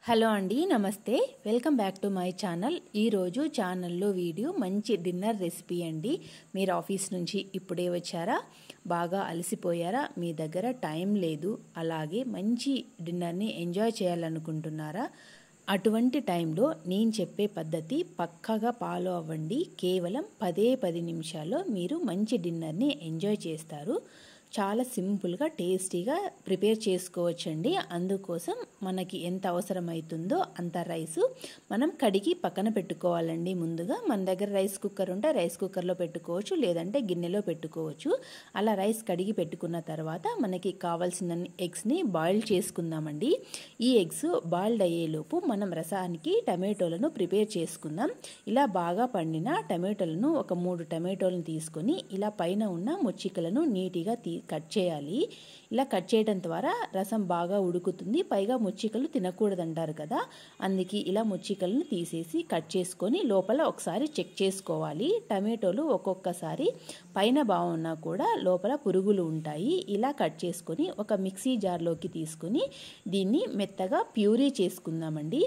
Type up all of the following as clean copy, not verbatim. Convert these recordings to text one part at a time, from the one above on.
Hello అండి, నమస్తే. Welcome back to my channel. ఈరోజు ఛానల్లో వీడియో మంచి డిన్నర్ రెసిపీ అండి. మీరు ఆఫీస్ నుంచి ఇప్పుడే వచ్చారా, బాగా అలసిపోయారా, మీ దగ్గర టైం లేదు, అలాగే మంచి డిన్నర్ని ఎంజాయ్ చేయాలనుకుంటున్నారా? అటువంటి టైంలో నేను చెప్పే పద్ధతి పక్కాగా ఫాలో అవ్వండి. కేవలం 10 నిమిషాల్లో మీరు మంచి డిన్నర్ని ఎంజాయ్ చేస్తారు. చాలా సింపుల్గా టేస్టీగా ప్రిపేర్ చేసుకోవచ్చండి. అందుకోసం మనకి ఎంత అవసరమవుతుందో అంత రైసు మనం కడిగి పక్కన పెట్టుకోవాలండి. ముందుగా మన దగ్గర రైస్ కుక్కర్ ఉంటే రైస్ కుక్కర్లో పెట్టుకోవచ్చు, లేదంటే గిన్నెలో పెట్టుకోవచ్చు. అలా రైస్ కడిగి పెట్టుకున్న తర్వాత మనకి కావాల్సిన ఎగ్స్ని బాయిల్ చేసుకుందామండి. ఈ ఎగ్స్ బాయిల్డ్ అయ్యేలోపు మనం రసానికి టమాటోలను ప్రిపేర్ చేసుకుందాం. ఇలా బాగా పండిన టమాటోలను ఒక 3 టమాటోలను తీసుకొని ఇలా పైన ఉన్న ముచ్చికలను నీట్గా కట్ చేయాలి. ఇలా కట్ చేయడం ద్వారా రసం బాగా ఉడుకుతుంది. పైగా ముచ్చికలు తినకూడదంటారు కదా, అందుకే ఇలా ముచ్చికలను తీసేసి కట్ చేసుకొని లోపల ఒకసారి చెక్ చేసుకోవాలి. టమాటోలు ఒక్కొక్కసారి పైన బాగున్నా కూడా లోపల పురుగులు ఉంటాయి. ఇలా కట్ చేసుకొని ఒక మిక్సీ జార్లోకి తీసుకొని దీన్ని మెత్తగా ప్యూరీ చేసుకుందామండి.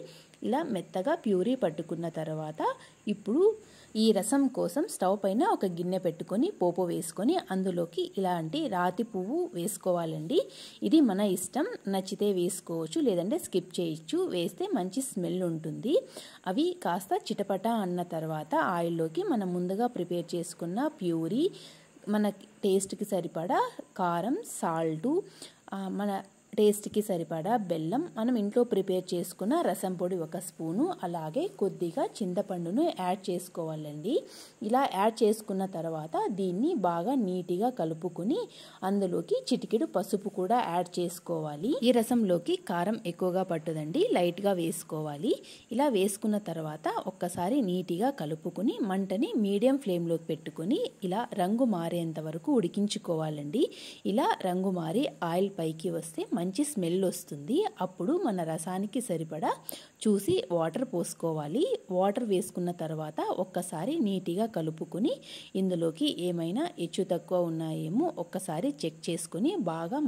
ఇలా మెత్తగా ప్యూరీ పట్టుకున్న తర్వాత ఇప్పుడు ఈ రసం కోసం స్టవ్ పైన ఒక గిన్నె పెట్టుకొని పోపు వేసుకొని అందులోకి ఇలాంటి రాతి పువ్వు వేసుకోవాలండి. ఇది మన ఇష్టం, నచ్చితే వేసుకోవచ్చు, లేదంటే స్కిప్ చేయొచ్చు. వేస్తే మంచి స్మెల్ ఉంటుంది. అవి కాస్త చిటపట అన్న తర్వాత ఆయిల్లోకి మనం ముందుగా ప్రిపేర్ చేసుకున్న ప్యూరీ, మన టేస్ట్కి సరిపడా కారం, సాల్టు, మన టేస్ట్కి సరిపడా బెల్లం, మనం ఇంట్లో ప్రిపేర్ చేసుకున్న రసం పొడి 1 స్పూను, అలాగే కొద్దిగా చింతపండును యాడ్ చేసుకోవాలండి. ఇలా యాడ్ చేసుకున్న తర్వాత దీన్ని బాగా నీట్గా కలుపుకొని అందులోకి చిటికెడు పసుపు కూడా యాడ్ చేసుకోవాలి. ఈ రసంలోకి కారం ఎక్కువగా పట్టదండి, లైట్గా వేసుకోవాలి. ఇలా వేసుకున్న తర్వాత ఒక్కసారి నీట్గా కలుపుకొని మంటని మీడియం ఫ్లేమ్లోకి పెట్టుకొని ఇలా రంగు మారేంత వరకు ఉడికించుకోవాలండి. ఇలా రంగు మారి ఆయిల్ పైకి వస్తే మంచి స్మెల్ వస్తుంది. అప్పుడు మన రసానికి సరిపడా చూసి వాటర్ పోసుకోవాలి. వాటర్ వేసుకున్న తర్వాత ఒక్కసారి నీట్గా కలుపుకొని ఇందులోకి ఏమైనా హెచ్చు తక్కువ ఉన్నాయేమో ఒక్కసారి చెక్ చేసుకొని బాగా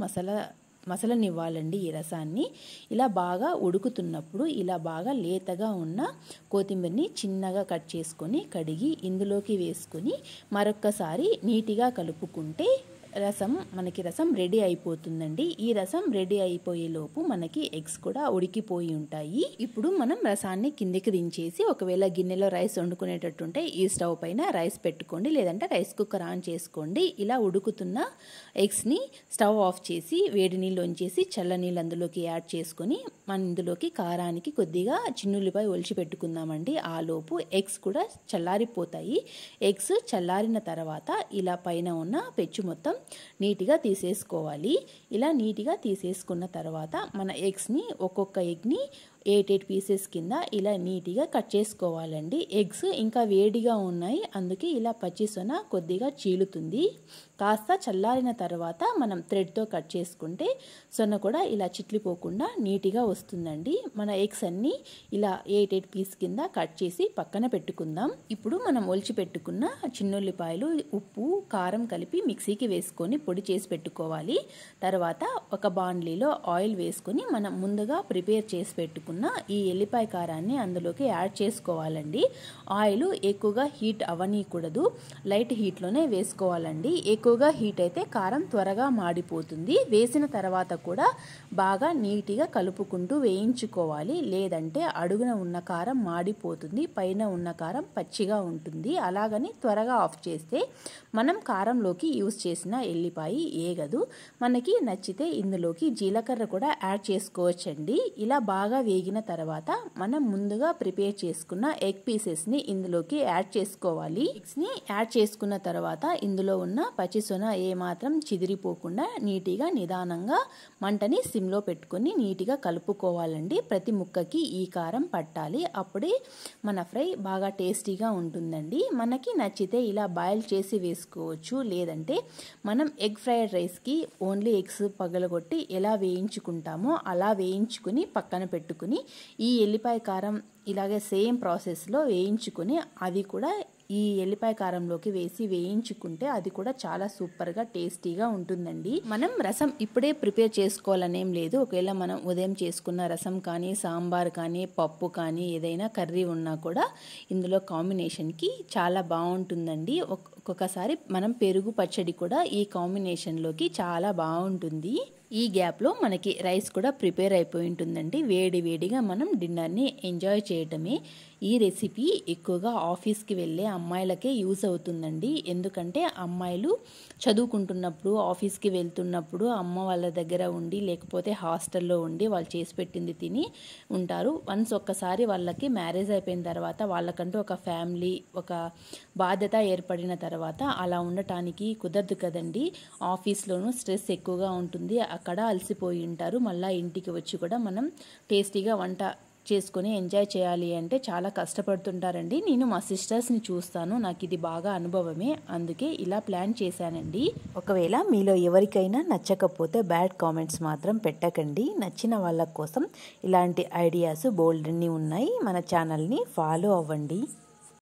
మసలనివ్వాలండి ఈ రసాన్ని. ఇలా బాగా ఉడుకుతున్నప్పుడు ఇలా బాగా లేతగా ఉన్న కొత్తిమీరని చిన్నగా కట్ చేసుకొని కడిగి ఇందులోకి వేసుకొని మరొక్కసారి నీట్గా కలుపుకుంటే మనకి రసం రెడీ అయిపోతుందండి. ఈ రసం రెడీ అయిపోయేలోపు మనకి ఎగ్స్ కూడా ఉడికిపోయి ఉంటాయి. ఇప్పుడు మనం రసాన్ని కిందికి దించేసి ఒకవేళ గిన్నెలో రైస్ వండుకునేటట్టుంటే ఈ స్టవ్ పైన రైస్ పెట్టుకోండి, లేదంటే రైస్ కుక్కర్ ఆన్ చేసుకోండి. ఇలా ఉడుకుతున్న ఎగ్స్ని స్టవ్ ఆఫ్ చేసి వేడి నీళ్ళు వంచేసి చల్ల నీళ్ళు అందులోకి యాడ్ చేసుకొని మనం ఇందులోకి కారానికి కొద్దిగా చిన్నుల్లిపాయ ఒలిచి పెట్టుకుందామండి. ఆ లోపు ఎగ్స్ కూడా చల్లారిపోతాయి. ఎగ్స్ చల్లారిన తర్వాత ఇలా పైన ఉన్న పెచ్చు మొత్తం నీట్గా తీసేసుకోవాలి. ఇలా నీట్గా తీసేసుకున్న తర్వాత మన ఎగ్స్ని ఒక్కొక్క ఎగ్ని 8 పీసెస్ కింద ఇలా నీట్గా కట్ చేసుకోవాలండి. ఎగ్స్ ఇంకా వేడిగా ఉన్నాయి, అందుకే ఇలా పచ్చిసొన కొద్దిగా చీలుతుంది. కాస్త చల్లారిన తర్వాత మనం థ్రెడ్తో కట్ చేసుకుంటే సొన కూడా ఇలా చిట్లిపోకుండా నీట్గా వస్తుందండి. మన ఎగ్స్ అన్నీ ఇలా 8 పీస్ కింద కట్ చేసి పక్కన పెట్టుకుందాం. ఇప్పుడు మనం ఒలిచి పెట్టుకున్న చిన్నుల్లిపాయలు, ఉప్పు, కారం కలిపి మిక్సీకి వేసుకొని పొడి చేసి పెట్టుకోవాలి. తర్వాత ఒక బాండ్లీలో ఆయిల్ వేసుకొని మనం ముందుగా ప్రిపేర్ చేసి పెట్టుకున్న ఈ ఎల్లిపాయ కారాన్ని అందులోకి యాడ్ చేసుకోవాలండి. ఆయిల్ ఎక్కువగా హీట్ అవ్వనీయకూడదు, లైట్ హీట్లోనే వేసుకోవాలండి. ఎక్కువగా హీట్ అయితే కారం త్వరగా మాడిపోతుంది. వేసిన తర్వాత కూడా బాగా నీట్గా కలుపుకుంటూ వేయించుకోవాలి, లేదంటే అడుగున ఉన్న కారం మాడిపోతుంది, పైన ఉన్న కారం పచ్చిగా ఉంటుంది. అలాగని త్వరగా ఆఫ్ చేస్తే మనం కారంలోకి యూజ్ చేసిన ఎల్లిపాయ ఏగదు. మనకి నచ్చితే ఇందులోకి జీలకర్ర కూడా యాడ్ చేసుకోవచ్చండి. ఇలా బాగా వేగిన తర్వాత మనం ముందుగా ప్రిపేర్ చేసుకున్న ఎగ్ పీసెస్ని ఇందులోకి యాడ్ చేసుకోవాలి. ఎగ్స్ని యాడ్ చేసుకున్న తర్వాత ఇందులో ఉన్న పచ్చిసొన ఏమాత్రం చిదిరిపోకుండా నీట్గా నిదానంగా మంటని సిమ్లో పెట్టుకొని నీట్గా కలుపుకోవాలండి. ప్రతి ముక్కకి ఈ కారం పట్టాలి, అప్పుడే మన ఫ్రై బాగా టేస్టీగా ఉంటుందండి. మనకి నచ్చితే ఇలా బాయిల్ చేసి వేసుకోవచ్చు, లేదంటే మనం ఎగ్ ఫ్రైడ్ రైస్కి ఓన్లీ ఎగ్స్ పగలగొట్టి ఎలా వేయించుకుంటామో అలా వేయించుకుని పక్కన పెట్టుకుని ఈ ఎల్లిపాయ కారం ఇలాగే సేమ్ ప్రాసెస్లో వేయించుకొని అది కూడా ఈ ఎల్లిపాయ కారంలోకి వేసి వేయించుకుంటే అది కూడా చాలా సూపర్గా టేస్టీగా ఉంటుందండి. మనం రసం ఇప్పుడే ప్రిపేర్ చేసుకోవాలనేం లేదు. ఒకవేళ మనం ఉదయం చేసుకున్న రసం కానీ, సాంబార్ కానీ, పప్పు కానీ ఏదైనా కర్రీ ఉన్నా కూడా ఇందులో కాంబినేషన్కి చాలా బాగుంటుందండి. ఒక్కొక్కసారి మనం పెరుగు పచ్చడి కూడా ఈ కాంబినేషన్లోకి చాలా బాగుంటుంది. ఈ గ్యాప్లో మనకి రైస్ కూడా ప్రిపేర్ అయిపోయి ఉంటుందండి. వేడి వేడిగా మనం డిన్నర్ని ఎంజాయ్ చేయటమే. ఈ రెసిపీ ఎక్కువగా ఆఫీస్కి వెళ్ళే అమ్మాయిలకే యూజ్ అవుతుందండి. ఎందుకంటే అమ్మాయిలు చదువుకుంటున్నప్పుడు, ఆఫీస్కి వెళ్తున్నప్పుడు అమ్మ వాళ్ళ దగ్గర ఉండి లేకపోతే హాస్టల్లో ఉండి వాళ్ళు చేసి పెట్టింది తిని ఉంటారు. వన్స్ ఒక్కసారి వాళ్ళకి మ్యారేజ్ అయిపోయిన తర్వాత వాళ్ళకంటూ ఒక ఫ్యామిలీ, ఒక బాధ్యత ఏర్పడిన తర్వాత అలా ఉండటానికి కుదరదు కదండి. ఆఫీస్లోనూ స్ట్రెస్ ఎక్కువగా ఉంటుంది, అక్కడ అలసిపోయి ఉంటారు. మళ్ళీ ఇంటికి వచ్చి కూడా మనం టేస్టీగా వంట చేసుకొని ఎంజాయ్ చేయాలి అంటే చాలా కష్టపడుతుంటారండి. నేను మా సిస్టర్స్ని చూస్తాను, నాకు ఇది బాగా అనుభవమే, అందుకే ఇలా ప్లాన్ చేశానండి. ఒకవేళ మీలో ఎవరికైనా నచ్చకపోతే బ్యాడ్ కామెంట్స్ మాత్రం పెట్టకండి. నచ్చిన వాళ్ళ కోసం ఇలాంటి ఐడియాస్ బోల్డ్ అన్ని ఉన్నాయి. మన ఛానల్ని ఫాలో అవ్వండి.